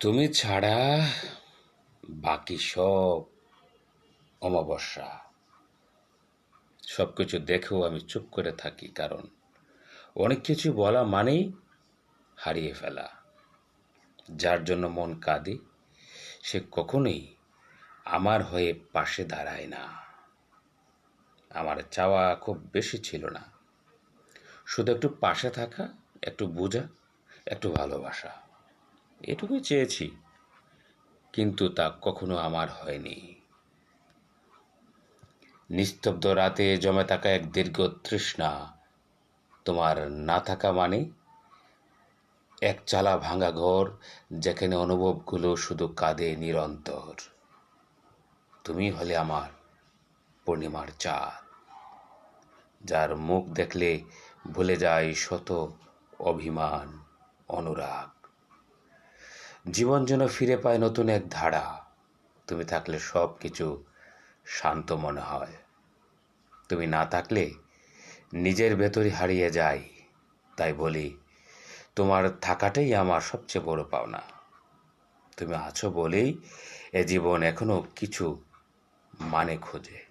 তুমি ছাড়া বাকি সব অমাবস্যা। সবকিছু দেখেও আমি চুপ করে থাকি, কারণ অনেক কিছু বলা মানেই হারিয়ে ফেলা। যার জন্য মন কাঁদে সে কখনোই আমার হয়ে পাশে দাঁড়ায় না। আমার চাওয়া খুব বেশি ছিল না, শুধু একটু পাশে থাকা, একটু বোঝা, একটু ভালোবাসা, এটুকুই চেয়েছি। কিন্তু তা কখনো আমার হয়নি। নিস্তব্ধ রাতে জমে থাকা এক দীর্ঘ তৃষ্ণা, তোমার না থাকা মানে এক চালা ভাঙা ঘর, যেখানে অনুভবগুলো শুধু কাঁদে নিরন্তর। তুমি হলে আমার পূর্ণিমার চাঁদ, যার মুখ দেখলে ভুলে যায় শত অভিমান, অনুরাগ। জীবন যেন ফিরে পায় নতুন এক ধারা। তুমি থাকলে সব কিছু শান্ত মনে হয়। তুমি না থাকলে নিজের ভেতরই হারিয়ে যাই। তাই বলি, তোমার থাকাটাই আমার সবচেয়ে বড় পাওনা। তুমি আছো বলেই এ জীবন এখনো কিছু মানে খোঁজে।